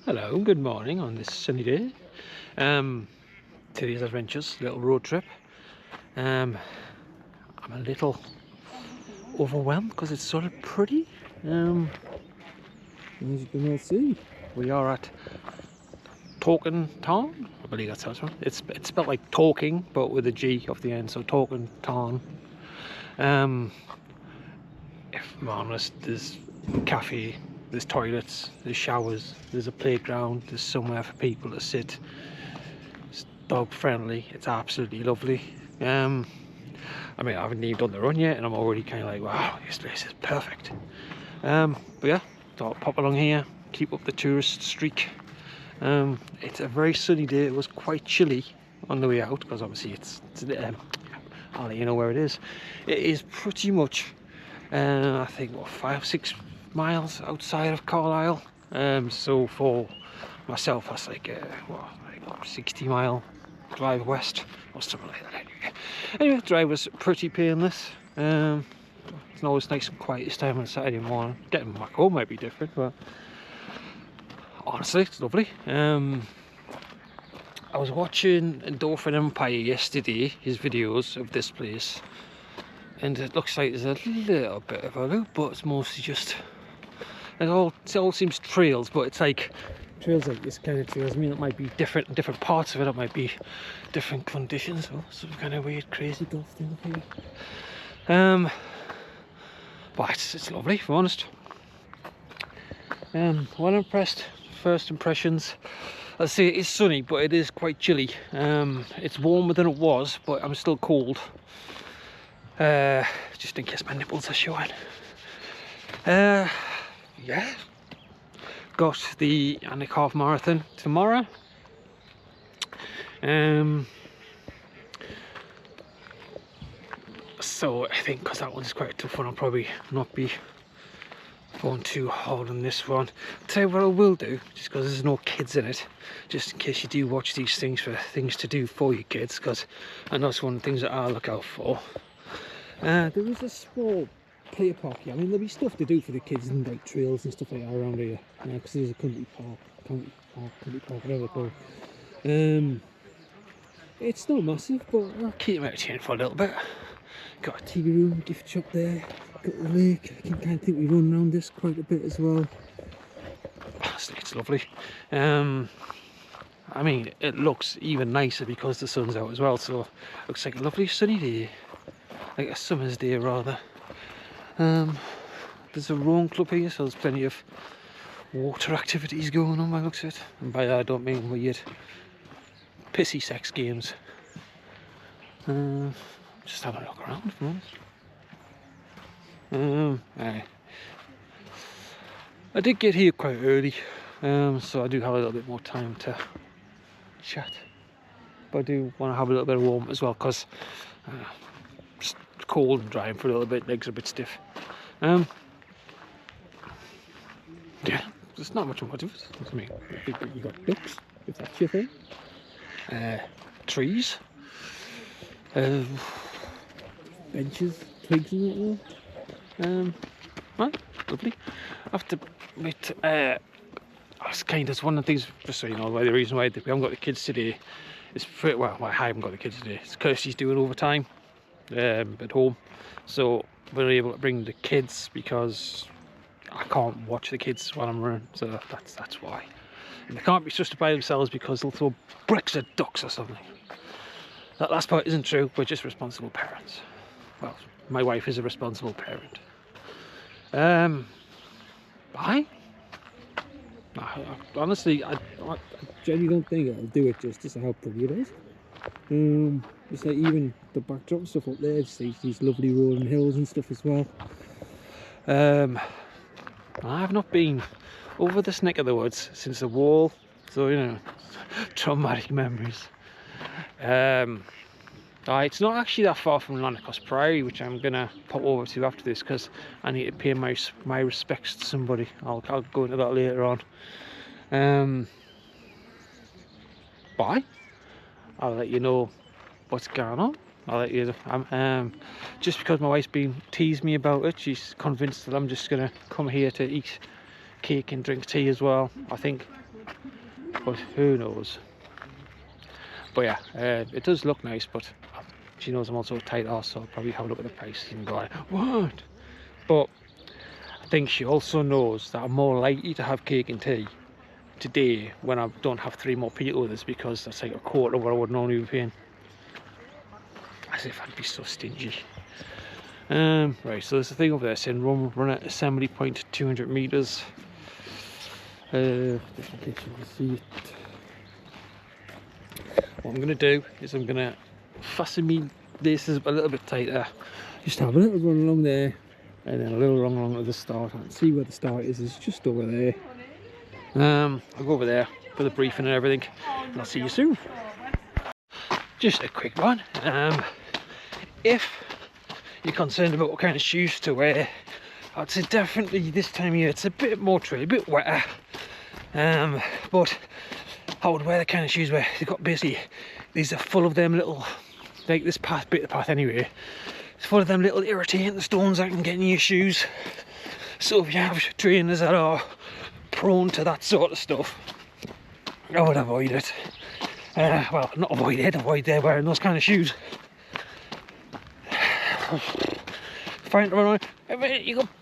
Hello, good morning on this sunny day. Today's adventures, little road trip. I'm a little overwhelmed because it's sort of pretty. As you can all see, we are at Talkin Tarn. I believe that's how it's from. It's spelled like talking, but with a G off the end, so Talkin Tarn. If I'm honest, there's a cafe, there's toilets, there's showers, there's a playground, there's somewhere for people to sit. It's dog friendly, it's absolutely lovely. I mean, I haven't even done the run yet and I'm already kind of like, wow, this place is perfect. But yeah, thought I'd pop along here, keep up the tourist streak. It's a very sunny day. It was quite chilly on the way out because obviously it's I'll let you know where it is. It is pretty much I think what 5-6 miles outside of Carlisle. So for myself that's like what, like 60-mile drive west or something like that. Anyway, the drive was pretty painless. It's always nice and quiet this time on Saturday morning. Getting back home might be different, but honestly it's lovely. I was watching Endorphin Empire yesterday, his videos of this place, and it looks like there's a little bit of a loop, but it's mostly just it all seems trails, but it's like trails like this kind of trails. I mean, it might be different parts of it, it might be different conditions or some kind of weird crazy golf thing up here. But it's lovely, if I'm honest. Well impressed. First impressions, I say it is sunny, but it is quite chilly. It's warmer than it was, but I'm still cold. Just in case my nipples are showing. Yeah, got the Lanercost Marathon tomorrow. So I think because that one's quite a tough one, I'll probably not be going too hard on this one. I'll tell you what I will do, just because there's no kids in it, just in case you do watch these things for things to do for your kids, because I know it's one of the things that I look out for. There is a small play park here. I mean, there'll be stuff to do for the kids and like trails and stuff like that around here, because there's a country park, whatever they call it. It's not massive, but I'll keep them entertained for a little bit. Got a tea room, gift shop there, got the lake. I can kind of think we run around this quite a bit as well. Honestly, it's lovely. I mean, it looks even nicer because the sun's out as well, so it looks like a lovely sunny day, like a summer's day rather. There's a rowing club here, so there's plenty of water activities going on by the looks of it, and by that I don't mean weird pissy sex games. Just having a look around, if I'm honest. I did get here quite early, so I do have a little bit more time to chat, but I do want to have a little bit of warm as well, because it's cold and drying for a little bit, legs are a bit stiff. Yeah, there's not much of it. I mean, you got ducks, if that's your thing. Trees. Benches, twigs and that. Right, lovely. I have to admit, it's one of the things, just so you know, the reason why we haven't got the kids today is I haven't got the kids today. It's Kirsty's doing overtime at home, so we're able to bring the kids because I can't watch the kids while I'm running, so that's why. And they can't be trusted by themselves because they'll throw bricks at ducks or something. That last part isn't true. We're just responsible parents. Well, my wife is a responsible parent. Why? Honestly, I genuinely don't think it'll do it justice to how pretty it is. It's like even the backdrop and stuff up there, just these lovely rolling hills and stuff as well. I have not been over this neck of the woods since the wall, so you know, traumatic memories. It's not actually that far from Lanercost Priory, which I'm gonna pop over to after this because I need to pay my respects to somebody. I'll go into that later on. Bye. I'll let you know what's going on. I'll let you. Just because my wife's been teased me about it, she's convinced that I'm just gonna come here to eat cake and drink tea as well, I think, but who knows. But yeah, it does look nice, but she knows I'm also a tight ass, so I'll probably have a look at the price and go like, what? But I think she also knows that I'm more likely to have cake and tea today when I don't have 3 more people with us, because that's like a quarter of what I would normally be paying. As if I'd be so stingy. Right, so there's a thing over there saying run at assembly point 200 meters. Just in case you can see it. What I'm gonna do is I'm gonna fasten me laces up a little bit tighter. Just have a little run along there, and then a little run along to the start. I can see where the start is. It's just over there. I'll go over there for the briefing and everything, and I'll see you soon. Just a quick one. If you're concerned about what kind of shoes to wear, I'd say definitely this time of year it's a bit more tricky, a bit wetter. But I would wear the kind of shoes where they've got basically, these are full of them little, like this bit of the path anyway, it's full of them little irritating stones that can get in your shoes. So if you have trainers that are prone to that sort of stuff, I would avoid it. Well, not avoid it, avoid wearing those kind of shoes. Fine to run on.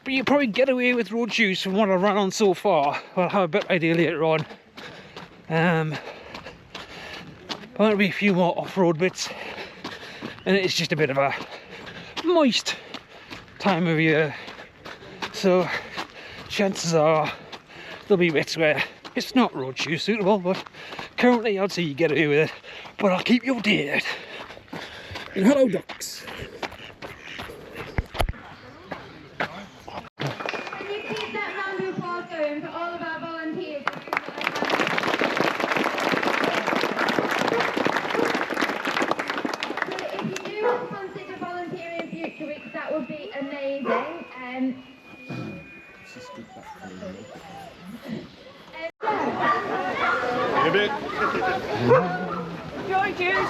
You probably get away with road shoes from what I've run on so far. I'll have a better idea later on. There'll be a few more off-road bits, and it's just a bit of a moist time of year, so chances are there'll be bits where it's not road shoe suitable, but currently I'd say you get away with it, but I'll keep you updated. And hello ducks. Can you keep that round of applause going for all of our volunteers? So if you do consider volunteering in future weeks, that would be amazing. Joy, Jude.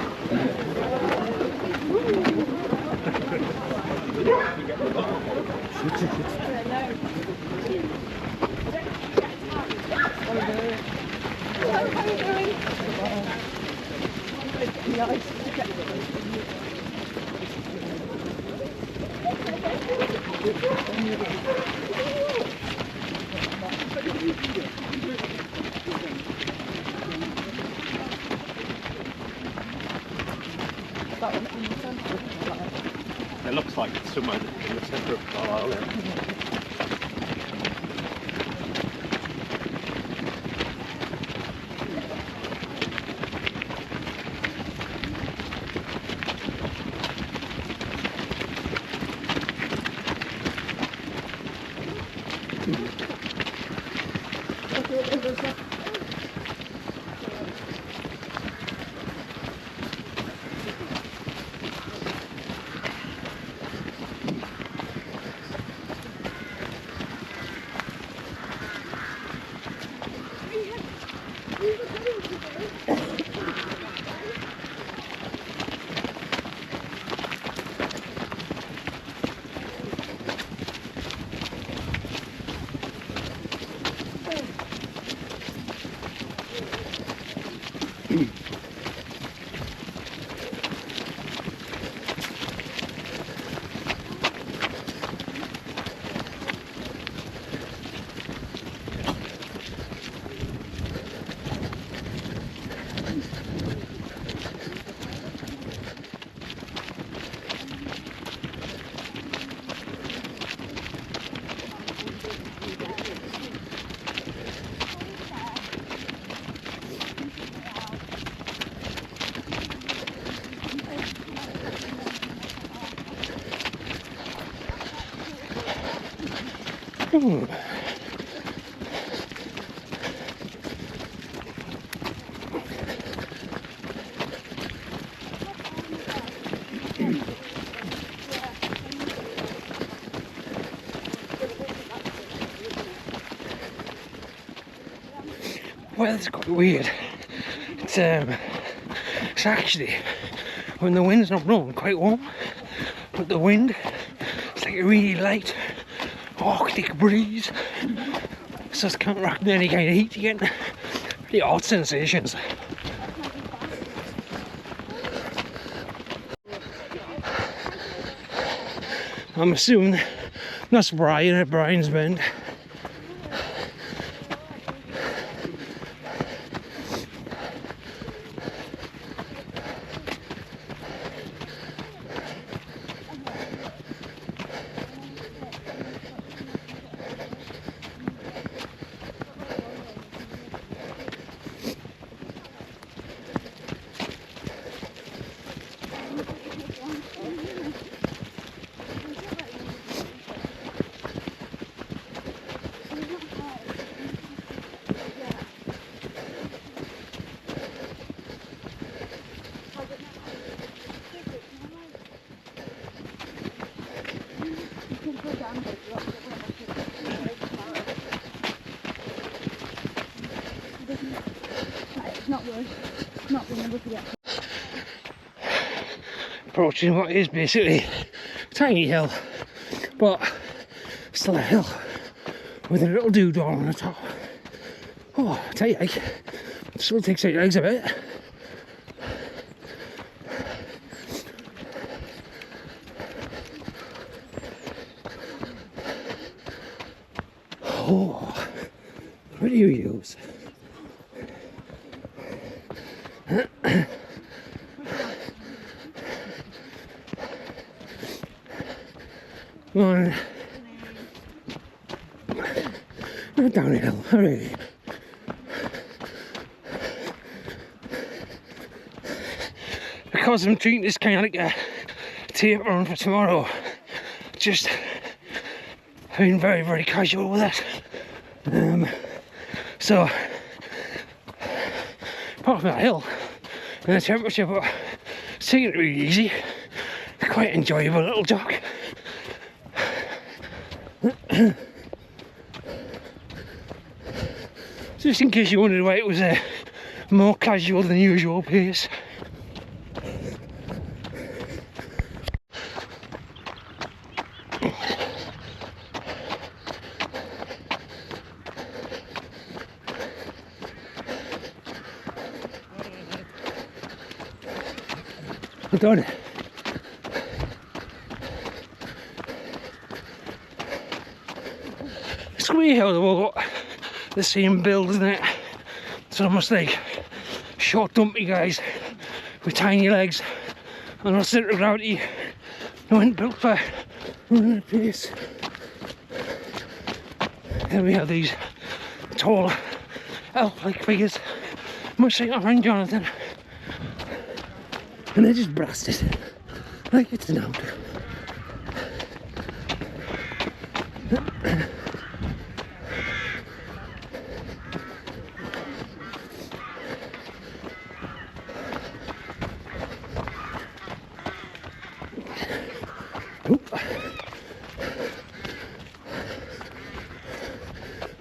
It looks like it's somewhere in the centre of Carlisle there. Ooh. Well, it's quite weird. It's actually, when the wind's not blowing, quite warm, but the wind, it's like a really light Arctic breeze. So it's counteracting any kind of heat you get. Pretty hot sensations. I'm assuming that's Brian at Brian's Bend. Approaching what is basically a tiny hill, but still a hill with a little doodah on the top. Oh, I tell you, like, it still takes out your legs a bit. Oh, pretty views. Well, not downhill, really. Because I'm treating this kind of like a taper run for tomorrow, just being very, very casual with it. So, apart from that hill and the temperature, but it's taking it really easy. Quite enjoyable little jog. Just in case you wondered why it was a more casual than usual pace. Well done. It's weird how they've all got the same build, isn't it? It's almost like short dumpy guys with tiny legs and no centre of gravity. No one built for running at pace. Then we have these tall elf-like figures, much like our friend Jonathan, and they're just blasted like it's an out.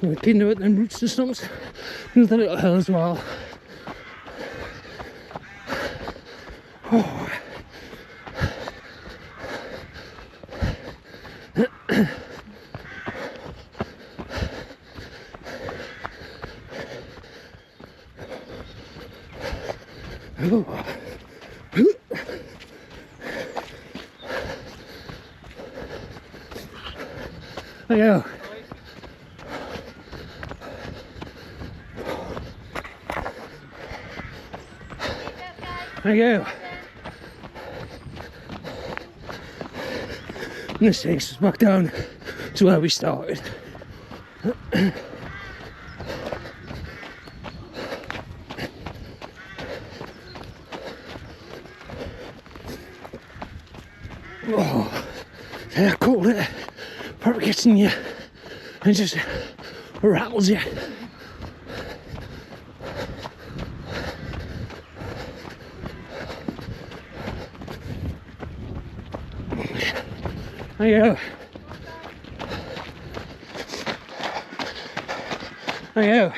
We're keen about them roots and stumps. There's the little hill as well. Oh. Oh. There you go. There you go. And this takes us back down to where we started. Oh, I called it. Probably gets in you and just rattles you. There you go. There you go.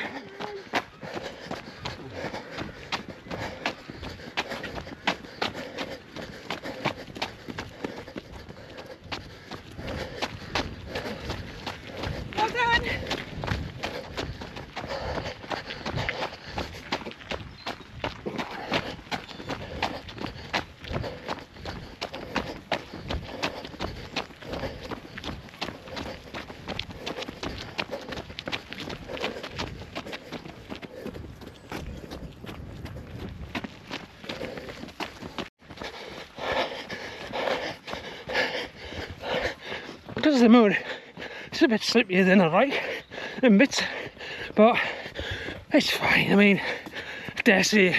Well done. because of the mud, it's a bit slippier than I like in bits, but it's fine. I mean, I dare say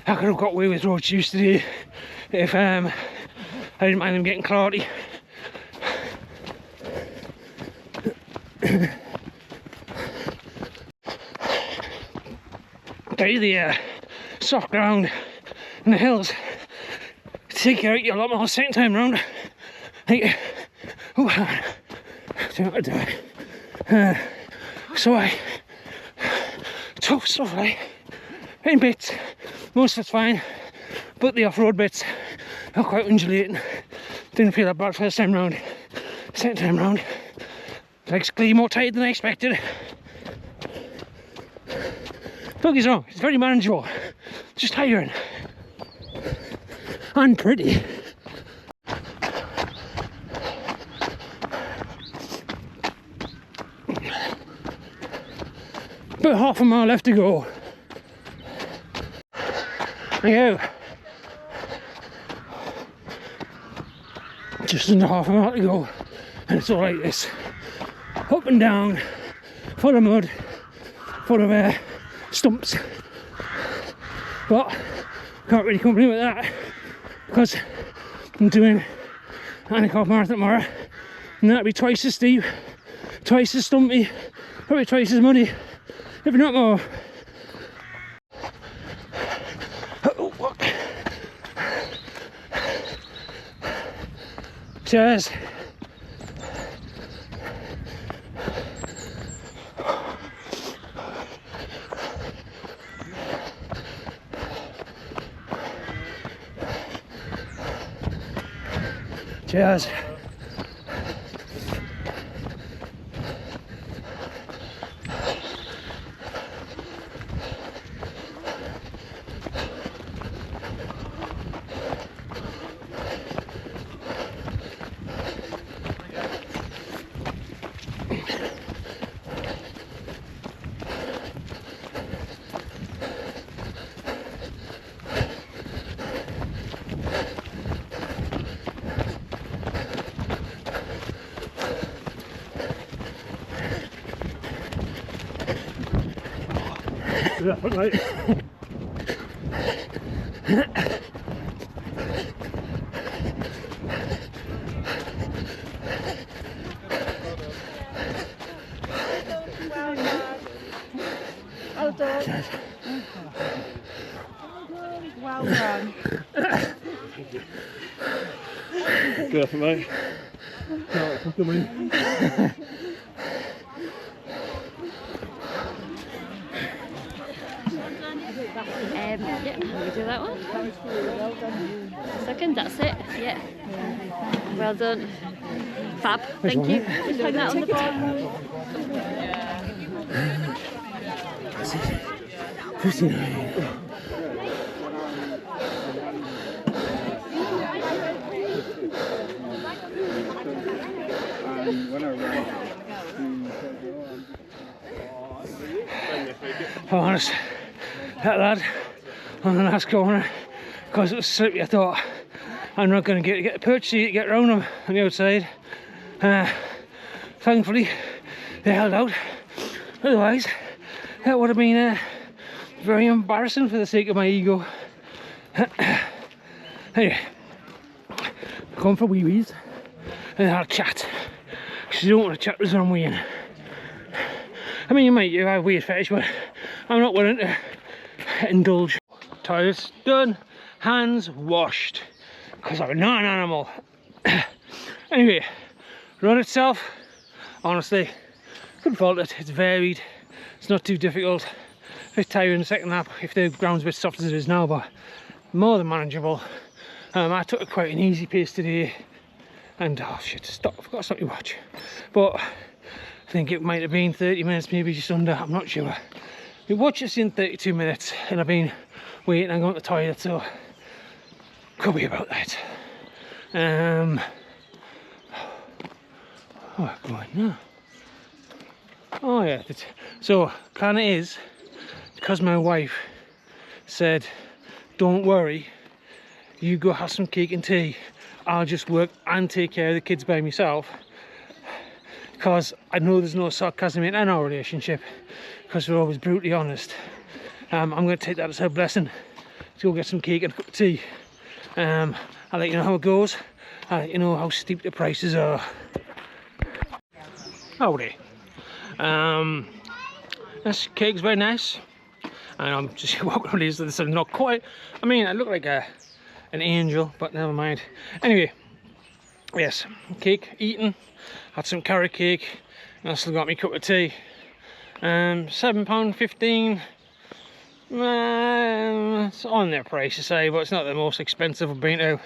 I could have got away with road juice today if I didn't mind them getting cloudy. The soft ground and the hills take you out a lot more second time round. Like, oh, I don't know what to do. So tough stuff, like in bits, most of it's fine, but the off-road bits are quite undulating. Didn't feel that bad first time round. Second time round, legs clearly more tired than I expected. Don't get me wrong, it's very manageable, just tiring and pretty. About half a mile left to go. There you go. Just under half a mile to go, and it's all like this, up and down, full of mud, full of stumps, but can't really complain with that because I'm doing Lanercost Marathon tomorrow, and that'll be twice as steep, twice as stumpy, probably twice as muddy, if not more. Oh, cheers. Cheers. Yeah, right. Well done. Well done. Good for me. No, it's for me. Yeah, we do that one. Second, that's it. Yeah. Well done. Fab. Thank you. Just hang that on the board. 59. I'm honest, that lad on the last corner, because it was slippy, I thought I'm not going to get the perch seat to get round him on the outside. Thankfully they held out, otherwise that would have been very embarrassing for the sake of my ego. Anyway, going for wee wees and I'll chat, because you don't want to chat as I'm weeing. I mean, you have a weird fetish, but I'm not willing to indulge. Toilets done, hands washed, because I'm not an animal. Anyway, run itself, honestly, couldn't fault it. It's varied, it's not too difficult. A bit tiring in the second lap if the ground's a bit soft as it is now, but more than manageable. I took it quite an easy pace today, and oh shit, stop, I forgot to stop your watch. But I think it might have been 30 minutes, maybe just under, I'm not sure. My watch is in 32 minutes and I've been waiting and going to the toilet, so could be about that. Oh, go on now. Oh yeah, so plan is, because my wife said, don't worry, you go have some cake and tea, I'll just work and take care of the kids by myself. because I know there's no sarcasm in our relationship, because we're always brutally honest. I'm going to take that as her blessing to go get some cake and a cup of tea. I'll let you know how it goes. I'll let you know how steep the prices are. Howdy. This cake's very nice, and I'm just walking around these. This is not quite. I mean, I look like an angel, but never mind. Anyway, yes, cake eaten. Had some carrot cake, and I still got me cup of tea. £7.15. It's on their price to say, but it's not the most expensive I've been to.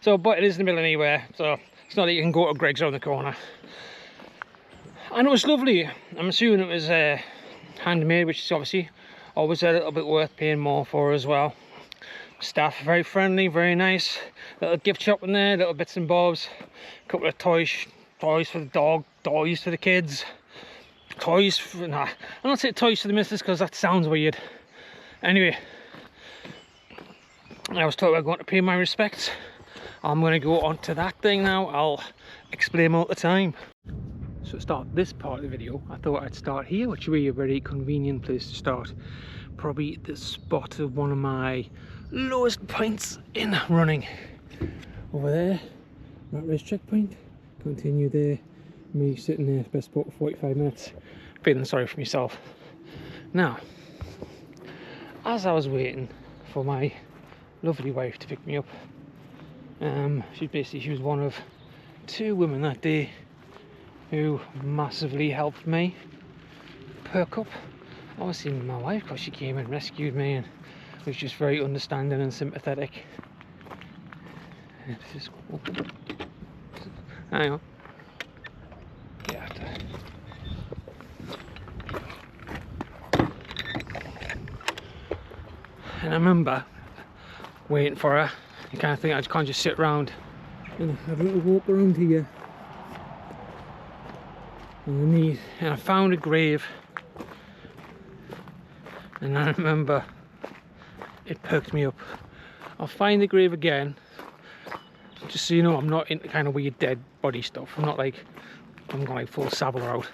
So, but it is in the middle of anywhere, so it's not that you can go to Greg's around the corner. And it was lovely. I'm assuming it was handmade, which is obviously always a little bit worth paying more for as well. Staff very friendly, very nice. Little gift shop in there, little bits and bobs. A couple of toys for the dog, toys for the kids. Toys for, nah, I'm not saying toys for the missus because that sounds weird. Anyway, I was told I was going to pay my respects. I'm going to go on to that thing now. I'll explain more at the time. So to start this part of the video, I thought I'd start here, which would be a very convenient place to start. Probably the spot of one of my lowest points in running. Over there, rat race checkpoint. Continue there. Me sitting there, best spot for 45 minutes. Feeling sorry for myself. Now, as I was waiting for my lovely wife to pick me up, she was one of 2 women that day who massively helped me perk up. Obviously my wife, because she came and rescued me and was just very understanding and sympathetic. Hang on. Yeah. And I remember waiting for her. You kind of think I can't just sit around and have a little walk around here. And I found a grave, and I remember it perked me up. I'll find the grave again, just so you know I'm not into kind of weird dead body stuff. I'm not like, I'm going like full Savile out.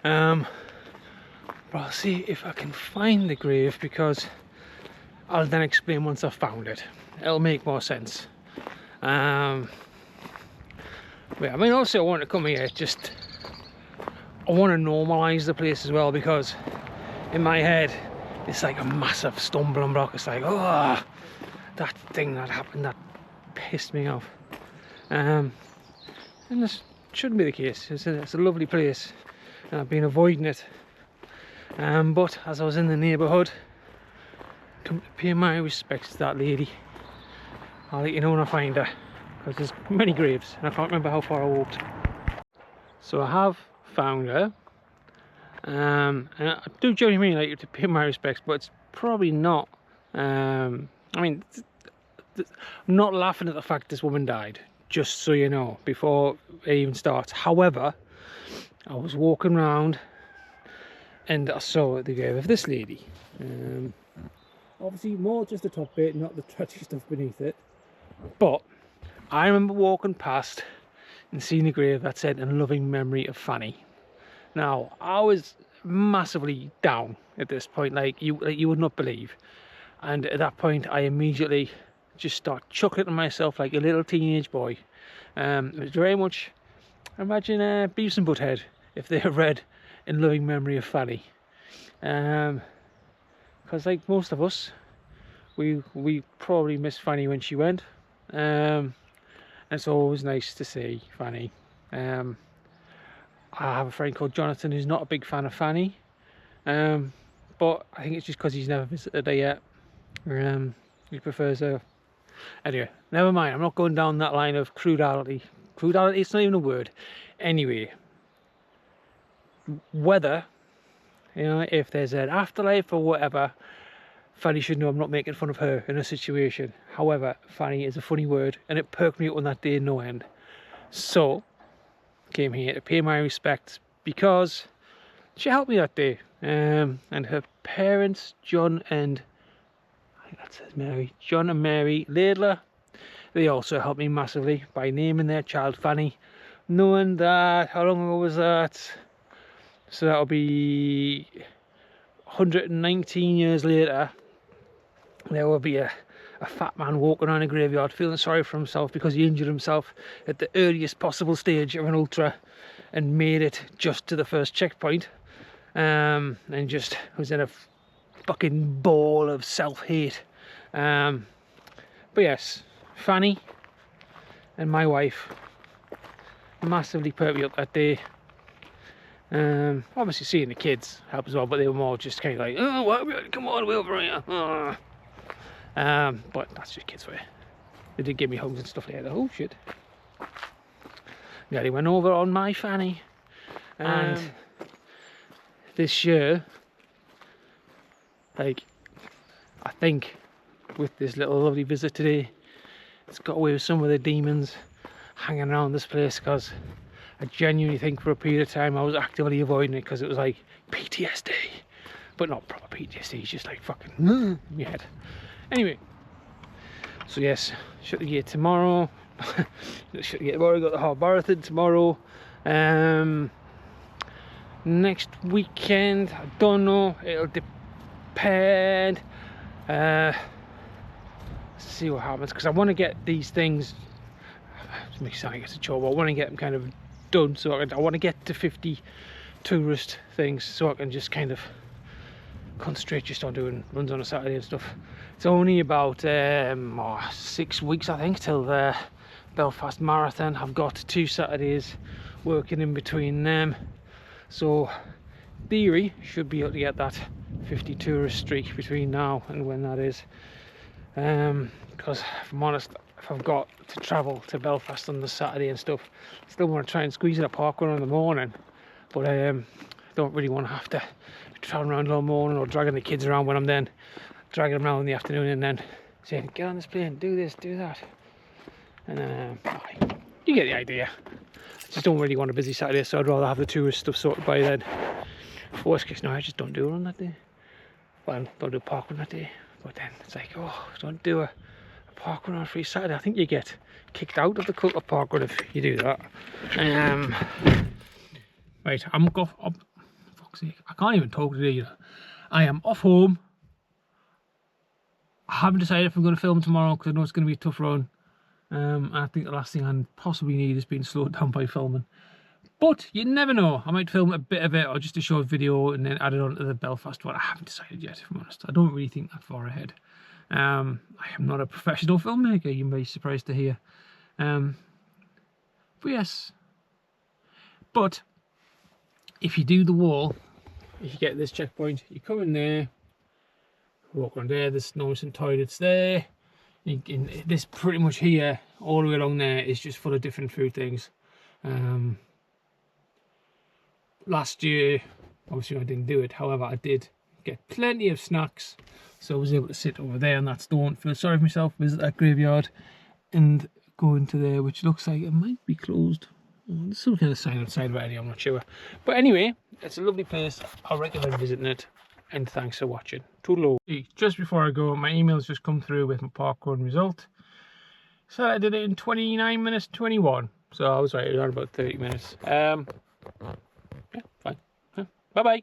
But I'll see if I can find the grave, because I'll then explain once I've found it. It'll make more sense. Yeah, I mean, also I want to come here, just I want to normalise the place as well, because in my head it's like a massive stumbling block. It's like, oh, that thing that happened that pissed me off. And this shouldn't be the case. It's a lovely place, and I've been avoiding it. But as I was in the neighbourhood, come to pay my respects to that lady. I'll let you know when I find her, because there's many graves and I can't remember how far I walked. So I have found her, and I do genuinely like to pay my respects, but it's probably not, I mean, I'm not laughing at the fact this woman died, just so you know, before it even starts. However, I was walking around and I saw the grave of this lady. Obviously more just the top bit, not the tragic stuff beneath it. But I remember walking past and seeing a grave that said, "In loving memory of Fanny." Now, I was massively down at this point, like you would not believe. And at that point, I immediately just start chuckling to myself like a little teenage boy. It was very much, imagine Beavis and Butthead if they had read "In loving memory of Fanny." Because like most of us, we probably missed Fanny when she went. It's always nice to see Fanny. I have a friend called Jonathan who's not a big fan of Fanny, but I think it's just because he's never visited her yet. He prefers her. Anyway, never mind, I'm not going down that line of crudality. Crudality, it's not even a word. Anyway, whether, you know, if there's an afterlife or whatever, Fanny should know I'm not making fun of her in a situation. However, Fanny is a funny word, and it perked me up on that day no end. So, came here to pay my respects because she helped me that day. And her parents, John and, I think that says Mary, John and Mary Laidler, they also helped me massively by naming their child Fanny knowing that, how long ago was that? So that'll be 119 years later. There will be a fat man walking around a graveyard feeling sorry for himself because he injured himself at the earliest possible stage of an ultra and made it just to the first checkpoint, and just was in a fucking ball of self-hate. But yes, Fanny and my wife massively perked me up that day. Obviously seeing the kids helped as well, but they were more just kind of like, oh, what? Come on, we're over here. But that's just kids for you. They did give me hugs and stuff like that. Oh shit. Yeah, they went over on my Fanny. And this year, like, I think with this little lovely visit today, it's got away with some of the demons hanging around this place, because I genuinely think for a period of time I was actively avoiding it because it was like PTSD, but not proper PTSD, it's just like fucking in your head. Anyway, so yes, shut the gate tomorrow. Shut the gate tomorrow, got the hard marathon tomorrow. Next weekend, I don't know, it'll depend. Let's see what happens, because I want to get these things, it makes it sound like it's a chore, but I want to get them kind of done, so I want to get to 50 tourist things so I can just kind of concentrate just on doing runs on a Saturday and stuff. It's only about 6 weeks, I think, till the Belfast Marathon. I've got 2 Saturdays working in between them, so theory should be able to get that 50 tourist streak between now and when that is. Because if I'm honest, if I've got to travel to Belfast on the Saturday and stuff, I still want to try and squeeze in a parkrun in the morning, but I don't really want to have to travel around all morning or dragging the kids around when I'm then dragging them around in the afternoon and then saying, get on this plane, do this, do that. And you get the idea. I just don't really want a busy Saturday, so I'd rather have the tourist stuff sorted by then. Worst case, no, I just don't do a run that day. Well, don't do a parkrun that day. But then it's like, oh, don't do a parkrun on a free Saturday. I think you get kicked out of the cult of parkrun if you do that. Right, fuck's sake, I can't even talk today, you know. I am off home. I haven't decided if I'm going to film tomorrow because I know it's going to be a tough run. I think the last thing I possibly need is being slowed down by filming. But you never know, I might film a bit of it or just a short video and then add it on to the Belfast one. I haven't decided yet, if I'm honest. I don't really think that far ahead. I am not a professional filmmaker, you may be surprised to hear. But yes. But if you do the wall, if you get this checkpoint, you come in there, walk around there, there's some toilets there. This pretty much here, all the way along there, is just full of different food things. Last year, obviously I didn't do it, however I did get plenty of snacks, so I was able to sit over there on that stone, feel sorry for myself, visit that graveyard and go into there, which looks like it might be closed. There's some kind of sign outside already, I'm not sure. But anyway, it's a lovely place, I recommend visiting it, and thanks for watching. Toodaloo. Just before I go, my email's just come through with my parkrun result. So I did it in 29 minutes 21, so I was right, around about 30 minutes. Yeah, fine. Bye bye.